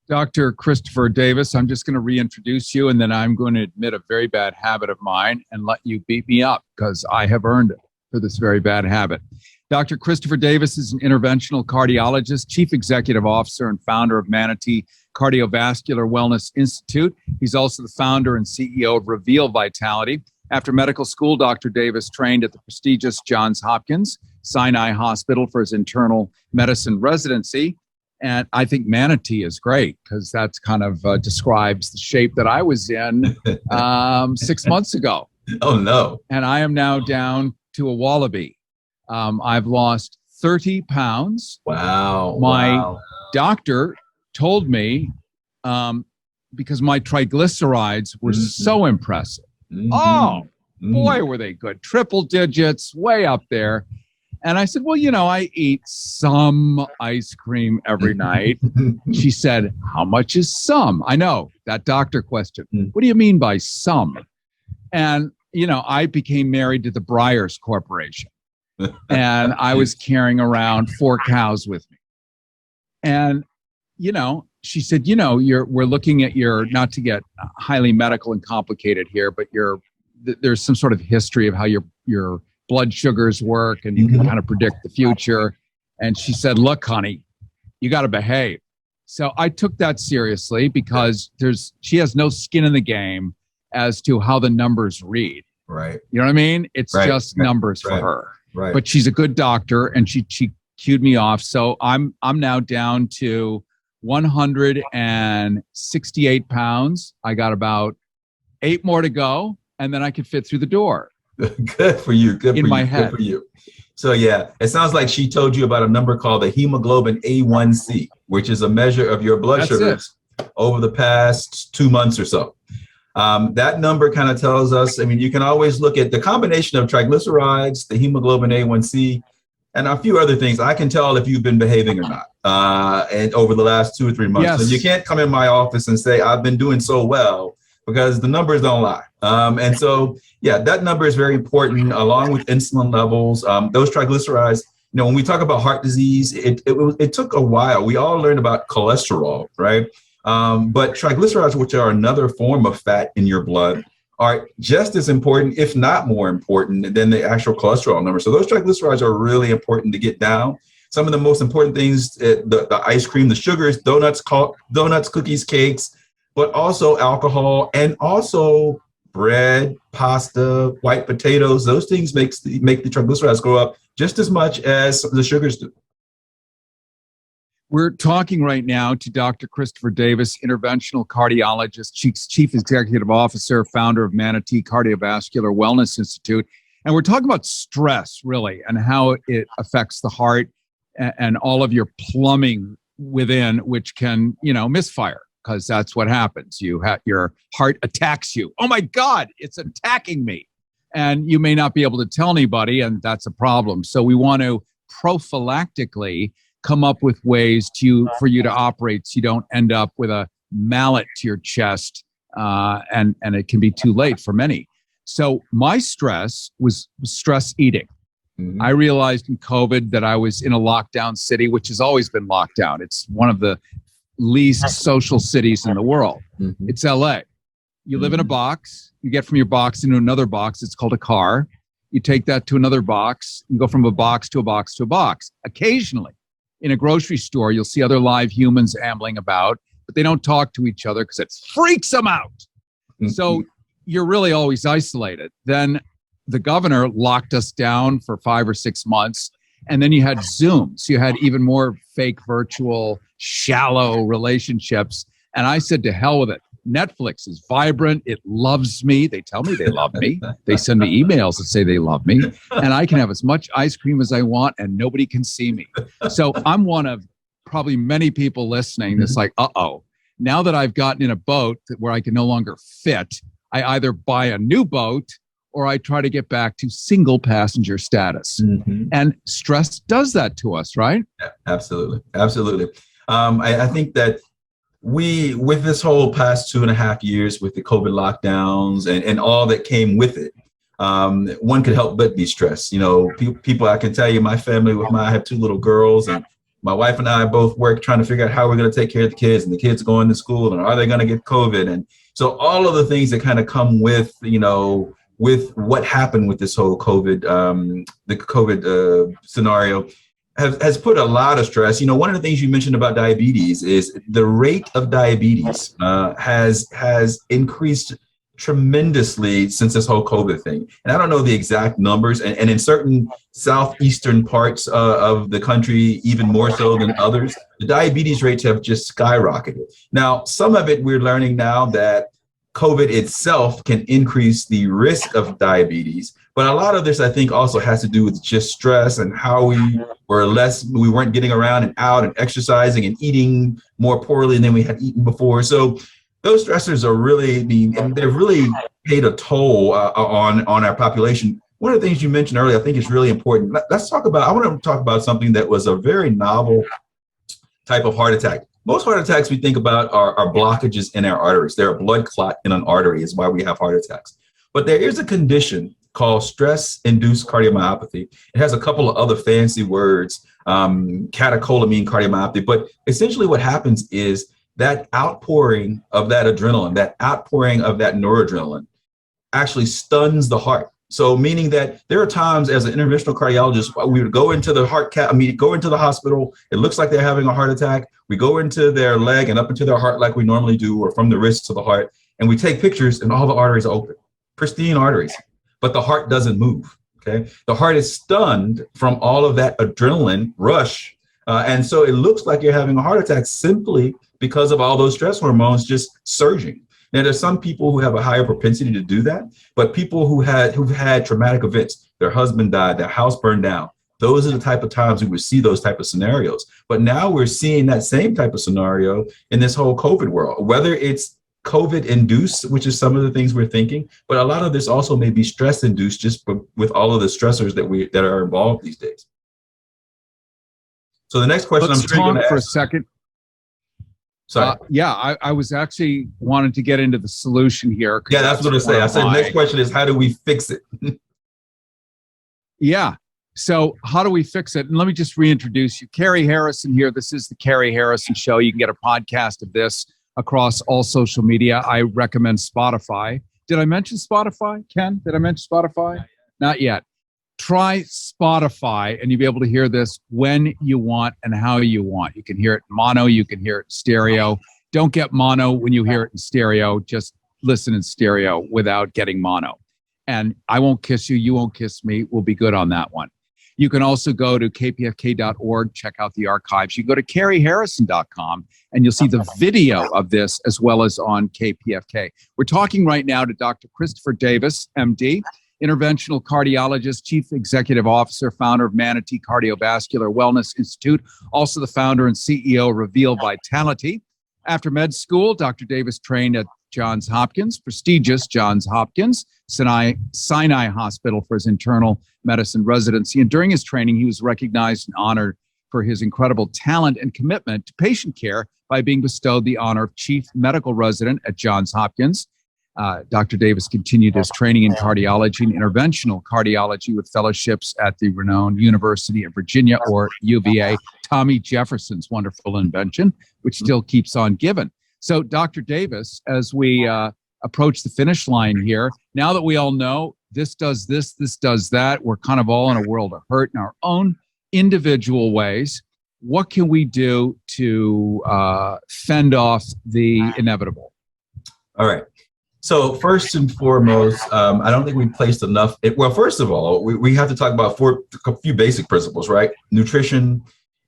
Dr. Christopher Davis, I'm just going to reintroduce you, and then I'm going to admit a very bad habit of mine and let you beat me up because I have earned it for this very bad habit. Dr. Christopher Davis is an interventional cardiologist, chief executive officer, and founder of Manatee Cardiovascular Wellness Institute. He's also the founder and CEO of Reveal Vitality. After medical school, Dr. Davis trained at the prestigious Johns Hopkins Sinai Hospital for his internal medicine residency. And I think Manatee is great because that's kind of describes the shape that I was in 6 months ago. Oh, no. And I am now down to a wallaby. I've lost 30 pounds. Wow. My doctor told me, because my triglycerides were so impressive. Oh, boy, were they good. Triple digits, way up there. And I said, well, I eat some ice cream every night. She said, how much is some? I know, that doctor question. What do you mean by some? And, I became married to the Breyers Corporation. And I was carrying around 4 cows with me. And, she said, we're looking at not to get highly medical and complicated here, but there's some sort of history of how your blood sugars work and you can kind of predict the future. And she said, look, honey, you got to behave. So I took that seriously because she has no skin in the game as to how the numbers read. Right. You know what I mean? It's just numbers for her. Right. But she's a good doctor and she cued me off. So I'm now down to 168 pounds. I got about 8 more to go, and then I could fit through the door. Good for you. Good in for my you. head. Good for you. So yeah, it sounds like she told you about a number called the hemoglobin A1C, which is a measure of your blood That's sugars over the past 2 months or so. That number kind of tells us, I mean, you can always look at the combination of triglycerides, the hemoglobin A1C, and a few other things. I can tell if you've been behaving or not and over the last 2 or 3 months. Yes. So you can't come in my office and say, I've been doing so well, because the numbers don't lie. And so, yeah, that number is very important, along with insulin levels. Those triglycerides, when we talk about heart disease, it took a while. We all learned about cholesterol, right? But triglycerides, which are another form of fat in your blood, are just as important, if not more important, than the actual cholesterol number. So those triglycerides are really important to get down. Some of the most important things, the ice cream, the sugars, donuts, cookies, cakes, but also alcohol, and also bread, pasta, white potatoes. Those things make the triglycerides go up just as much as the sugars do. We're talking right now to Dr. Christopher Davis, interventional cardiologist, chief executive officer, founder of Manatee Cardiovascular Wellness Institute. And we're talking about stress, really, and how it affects the heart and all of your plumbing within, which can, misfire. Because that's what happens. Your heart attacks you. Oh my God, it's attacking me. And you may not be able to tell anybody, and that's a problem. So we want to prophylactically come up with ways for you to operate so you don't end up with a mallet to your chest, and it can be too late for many. So my stress was stress eating. Mm-hmm. I realized in COVID that I was in a lockdown city, which has always been locked down. It's one of the least social cities in the world. Mm-hmm. It's LA. You live in a box. You get from your box into another box. It's called a car. You take that to another box. You go from a box to a box to a box. Occasionally, in a grocery store, you'll see other live humans ambling about, but they don't talk to each other because it freaks them out. Mm-hmm. So you're really always isolated. Then the governor locked us down for 5 or 6 months. And then you had Zoom. So you had even more fake, virtual, shallow relationships. And I said, to hell with it. Netflix is vibrant. It loves me. They tell me they love me. They send me emails that say they love me. And I can have as much ice cream as I want and nobody can see me. So I'm one of probably many people listening that's like, uh-oh, now that I've gotten in a boat where I can no longer fit, I either buy a new boat or I try to get back to single passenger status. Mm-hmm. And stress does that to us, right? Yeah, absolutely. Absolutely. I think that with this whole past 2.5 years with the COVID lockdowns and all that came with it, one could help but be stressed. People, I can tell you, my family, I have 2 little girls, and my wife and I both work trying to figure out how we're going to take care of the kids, and the kids going to school, and are they going to get COVID? And so all of the things that kind of come with, with what happened with this whole COVID, the COVID scenario has put a lot of stress. One of the things you mentioned about diabetes is the rate of diabetes has increased tremendously since this whole COVID thing. And I don't know the exact numbers, and in certain southeastern parts of the country, even more so than others, the diabetes rates have just skyrocketed. Now, some of it we're learning now that COVID itself can increase the risk of diabetes. But a lot of this, I think, also has to do with just stress and how we weren't getting around and out and exercising and eating more poorly than we had eaten before. So those stressors are really, and they've really paid a toll on our population. One of the things you mentioned earlier, I think is really important. I want to talk about something that was a very novel type of heart attack. Most heart attacks we think about are blockages in our arteries. They're a blood clot in an artery is why we have heart attacks. But there is a condition called stress-induced cardiomyopathy. It has a couple of other fancy words, catecholamine cardiomyopathy. But essentially what happens is that outpouring of that adrenaline, that outpouring of that noradrenaline actually stuns the heart. So meaning that there are times as an interventional cardiologist, we would go into the go into the hospital. It looks like they're having a heart attack. We go into their leg and up into their heart like we normally do, or from the wrist to the heart. And we take pictures and all the arteries are open, pristine arteries, but the heart doesn't move. Okay. The heart is stunned from all of that adrenaline rush And so it looks like you're having a heart attack simply because of all those stress hormones just surging. Now, there's some people who have a higher propensity to do that, but people who've had traumatic events, their husband died, their house burned down, those are the type of times we would see those type of scenarios. But now we're seeing that same type of scenario in this whole COVID world, whether it's COVID induced, which is some of the things we're thinking, but a lot of this also may be stress induced just with all of the stressors that are involved these days. So the next question Let's I'm sure you're going talk to for a ask. second. Sorry. I was actually wanting to get into the solution here. Yeah, that's what I say. I said the next question is, how do we fix it? Yeah. So how do we fix it? And let me just reintroduce you. Cary Harrison here. This is the Cary Harrison Show. You can get a podcast of this across all social media. I recommend Spotify. Did I mention Spotify, Ken? Did I mention Spotify? Not yet. Try Spotify and you'll be able to hear this when you want and how you want. You can hear it in mono. You can hear it in stereo. Don't get mono when you hear it in stereo. Just listen in stereo without getting mono. And I won't kiss you. You won't kiss me. We'll be good on that one. You can also go to kpfk.org, check out the archives. You go to caryharrison.com and you'll see the video of this as well as on KPFK. We're talking right now to Dr. Christopher Davis, MD, interventional cardiologist, chief executive officer, founder of Manatee Cardiovascular Wellness Institute, also the founder and CEO of Reveal Vitality. After med school, Dr. Davis trained at Johns Hopkins, prestigious Johns Hopkins, Sinai Hospital for his internal medicine residency. And during his training, he was recognized and honored for his incredible talent and commitment to patient care by being bestowed the honor of chief medical resident at Johns Hopkins. Dr. Davis continued his training in cardiology and interventional cardiology with fellowships at the renowned University of Virginia, or UVA, Tommy Jefferson's wonderful invention, which still keeps on giving. So, Dr. Davis, as we approach the finish line here, now that we all know this does this does that, we're kind of all in a world of hurt in our own individual ways. What can we do to fend off the inevitable? All right. So first and foremost, I don't think we placed enough. Well, first of all, we have to talk about a few basic principles, right? Nutrition,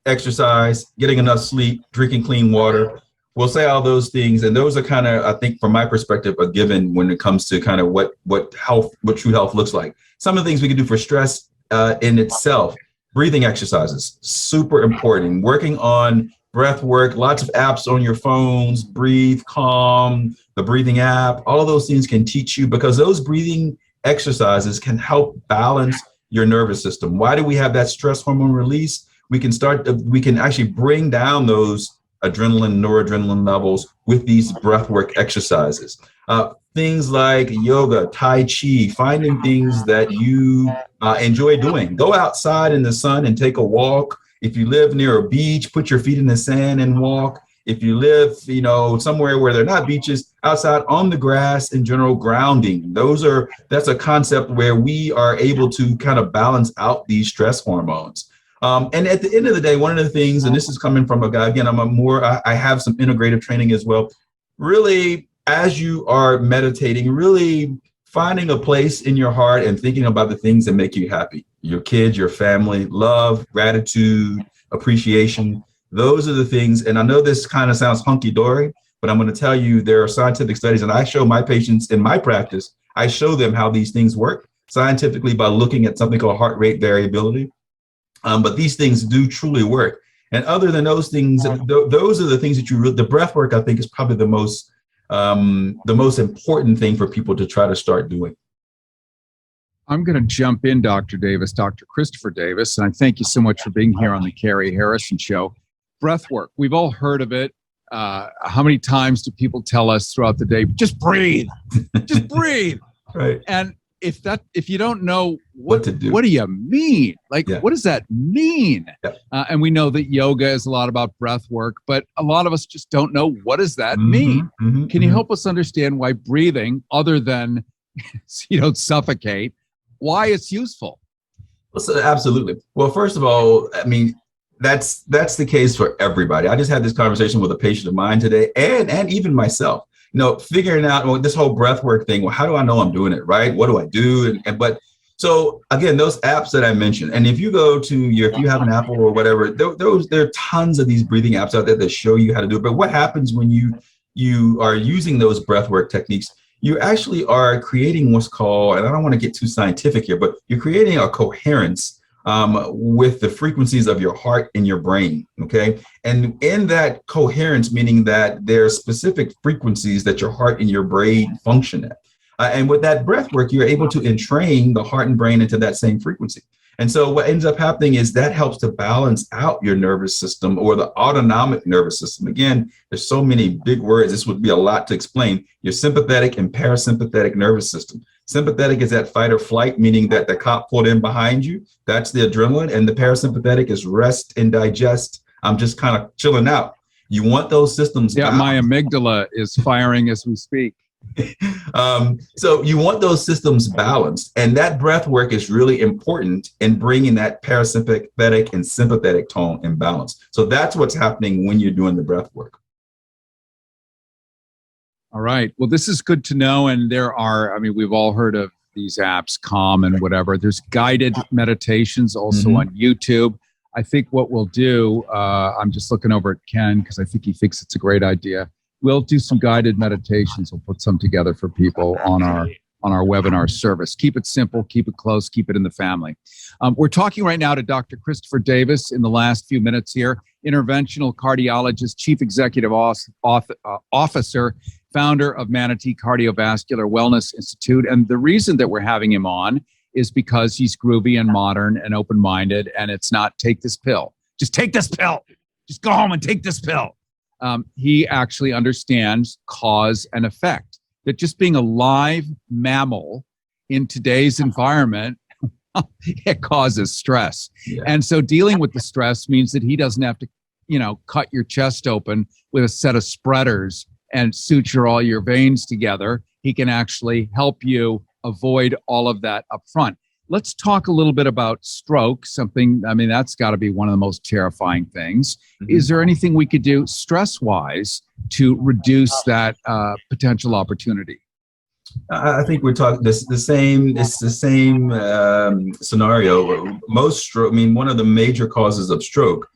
exercise, getting enough sleep, drinking clean water. We'll say all those things, and those are kind of, I think, from my perspective, a given when it comes to kind of what true health looks like. Some of the things we can do for stress in itself, breathing exercises, super important. Working on breath work, lots of apps on your phones, Breathe, Calm, the breathing app, all of those things can teach you, because those breathing exercises can help balance your nervous system. Why do we have that stress hormone release? We can actually bring down those adrenaline, noradrenaline levels with these breathwork exercises. Things like yoga, Tai Chi, finding things that you enjoy doing. Go outside in the sun and take a walk. If you live near a beach, put your feet in the sand and walk. If you live, somewhere where there are not beaches, outside on the grass, in general, grounding. That's a concept where we are able to kind of balance out these stress hormones. And at the end of the day, one of the things, and this is coming from a guy, again, I have some integrative training as well. Really, as you are meditating, really finding a place in your heart and thinking about the things that make you happy. Your kids, your family, love, gratitude, appreciation. Those are the things. And I know this kind of sounds hunky-dory, but I'm going to tell you there are scientific studies, and I show my patients in my practice, I show them how these things work scientifically by looking at something called heart rate variability. But these things do truly work. And other than those things, those are the things that the breath work, I think, is probably the most important thing for people to try to start doing. I'm going to jump in, Dr. Davis, Dr. Christopher Davis, and I thank you so much for being here on the Cary Harrison Show. Breath work, we've all heard of it. How many times do people tell us throughout the day, just breathe, just breathe? Right. And if you don't know what to do, what do you mean? What does that mean? Yeah. And we know that yoga is a lot about breath work, but a lot of us just don't know, what does that mean? Can you help us understand why breathing, other than so you don't suffocate, why it's useful? Absolutely. Well, first of all, I mean, that's the case for everybody. I just had this conversation with a patient of mine today, and even myself. Figuring out this whole breath work thing. Well, how do I know I'm doing it right? What do I do? So again, those apps that I mentioned, and if you go to if you have an Apple or whatever, there are tons of these breathing apps out there that show you how to do it. But what happens when you are using those breathwork techniques? You actually are creating what's called, and I don't want to get too scientific here, but you're creating a coherence with the frequencies of your heart and your brain. Okay, and in that coherence, meaning that there are specific frequencies that your heart and your brain function at. And with that breath work, you're able to entrain the heart and brain into that same frequency. And so what ends up happening is that helps to balance out your nervous system, or the autonomic nervous system. Again, there's so many big words. This would be a lot to explain. Your sympathetic and parasympathetic nervous system. Sympathetic is that fight or flight, meaning that the cop pulled in behind you. That's the adrenaline. And the parasympathetic is rest and digest. I'm just kind of chilling out. You want those systems. Yeah, my amygdala is firing as we speak. So you want those systems balanced, and that breath work is really important in bringing that parasympathetic and sympathetic tone in balance. So that's what's happening when you're doing the breath work. All right. Well, this is good to know. And we've all heard of these apps, Calm and whatever. There's guided meditations also on YouTube. I think what we'll do, I'm just looking over at Ken because I think he thinks it's a great idea. We'll do some guided meditations. We'll put some together for people on our webinar service. Keep it simple, keep it close, keep it in the family. We're talking right now to Dr. Christopher Davis in the last few minutes here, interventional cardiologist, chief executive officer, founder of Manatee Cardiovascular Wellness Institute. And the reason that we're having him on is because he's groovy and modern and open-minded, and it's not take this pill. Just take this pill. Just go home and take this pill. He actually understands cause and effect, that just being a live mammal in today's environment, it causes stress. Yeah. And so dealing with the stress means that he doesn't have to, cut your chest open with a set of spreaders and suture all your veins together. He can actually help you avoid all of that up front. Let's talk a little bit about stroke, that's got to be one of the most terrifying things. Is there anything we could do stress-wise to reduce that potential opportunity? I think we're talking the same scenario. Most stroke, one of the major causes of stroke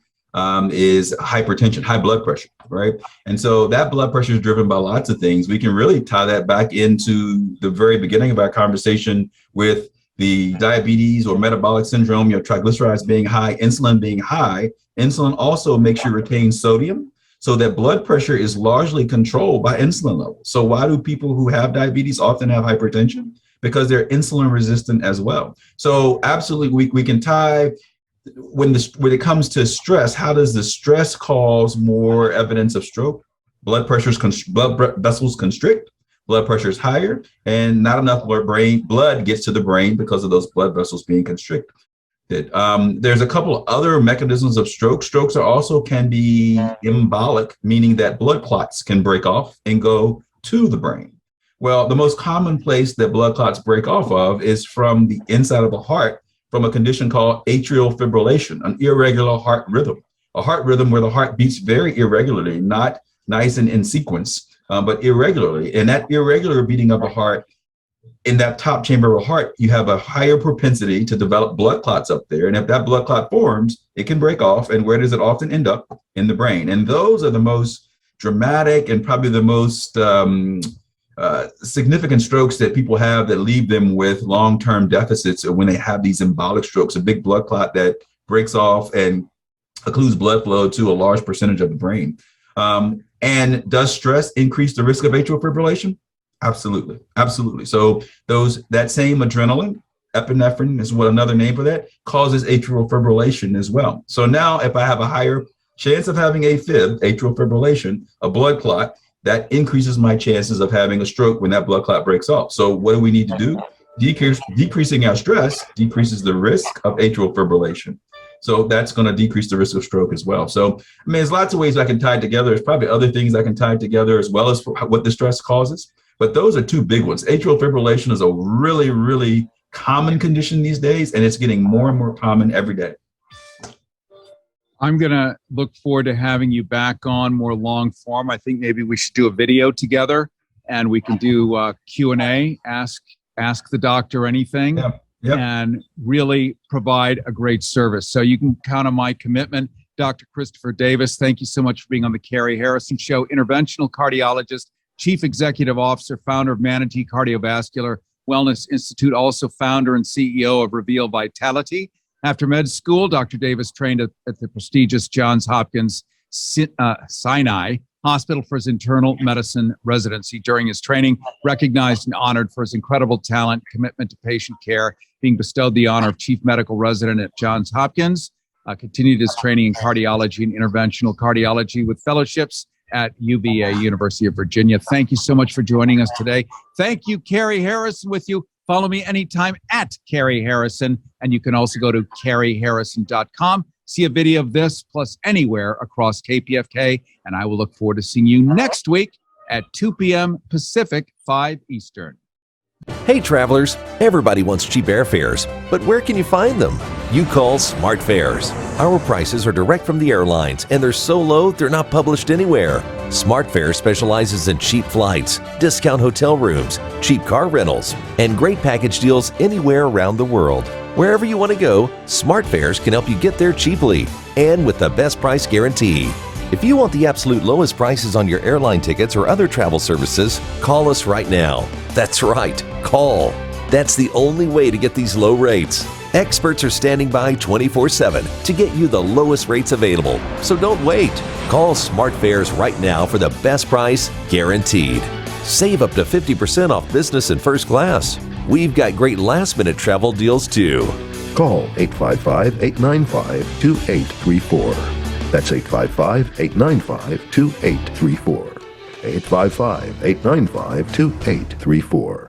is hypertension, high blood pressure, right? And so that blood pressure is driven by lots of things. We can really tie that back into the very beginning of our conversation with the diabetes or metabolic syndrome, your triglycerides being high, insulin being high. Insulin also makes you retain sodium, so that blood pressure is largely controlled by insulin levels. So why do people who have diabetes often have hypertension? Because they're insulin resistant as well. So absolutely, we can tie, when it comes to stress, how does the stress cause more evidence of stroke? Blood vessels constrict. Blood pressure is higher, and not enough blood gets to the brain because of those blood vessels being constricted. There's a couple of other mechanisms of stroke. Strokes can be embolic, meaning that blood clots can break off and go to the brain. Well, the most common place that blood clots break off of is from the inside of the heart, from a condition called atrial fibrillation, an irregular heart rhythm. A heart rhythm where the heart beats very irregularly, not nice and in sequence, but irregularly. And that irregular beating of the heart, in that top chamber of the heart, you have a higher propensity to develop blood clots up there. And if that blood clot forms, it can break off. And where does it often end up? In the brain. And those are the most dramatic and probably the most significant strokes that people have that leave them with long-term deficits, or when they have these embolic strokes, a big blood clot that breaks off and occludes blood flow to a large percentage of the brain. And does stress increase the risk of atrial fibrillation? Absolutely. Absolutely. So that same adrenaline, epinephrine is what another name for that, causes atrial fibrillation as well. So now if I have a higher chance of having AFib, atrial fibrillation, a blood clot, that increases my chances of having a stroke when that blood clot breaks off. So what do we need to do? Decreasing our stress decreases the risk of atrial fibrillation. So that's going to decrease the risk of stroke as well. So, there's lots of ways I can tie it together. There's probably other things I can tie together as well as what the stress causes. But those are two big ones. Atrial fibrillation is a really, really common condition these days, and it's getting more and more common every day. I'm going to look forward to having you back on more long form. I think maybe we should do a video together, and we can do Q&A, ask the doctor anything. Yeah. Yep. and really provide a great service. So you can count on my commitment. Dr. Christopher Davis, thank you so much for being on the Cary Harrison Show. Interventional cardiologist, Chief Executive Officer, founder of Manatee Cardiovascular Wellness Institute, also founder and CEO of Reveal Vitality. After med school, Dr. Davis trained at the prestigious Johns Hopkins Sinai Hospital for his internal medicine residency. During his training, recognized and honored for his incredible talent, commitment to patient care, being bestowed the honor of Chief Medical Resident at Johns Hopkins. Continued his training in cardiology and interventional cardiology with fellowships at UVA, University of Virginia. Thank you so much for joining us today. Thank you, Cary Harrison, with you. Follow me anytime at Cary Harrison, and you can also go to caryharrison.com. See a video of this plus anywhere across KPFK, and I will look forward to seeing you next week at 2 p.m. Pacific, 5 Eastern. Hey travelers, everybody wants cheap airfares, but where can you find them? You call Smart Fares. Our prices are direct from the airlines, and they're so low they're not published anywhere. Smart Fares specializes in cheap flights, discount hotel rooms, cheap car rentals, and great package deals anywhere around the world. Wherever you want to go, Smart Fares can help you get there cheaply and with the best price guarantee. If you want the absolute lowest prices on your airline tickets or other travel services, call us right now. That's right, call. That's the only way to get these low rates. Experts are standing by 24/7 to get you the lowest rates available. So don't wait. Call Smart Fares right now for the best price guaranteed. Save up to 50% off business and first class. We've got great last-minute travel deals too. Call 855-895-2834. That's 855-895-2834. 855-895-2834.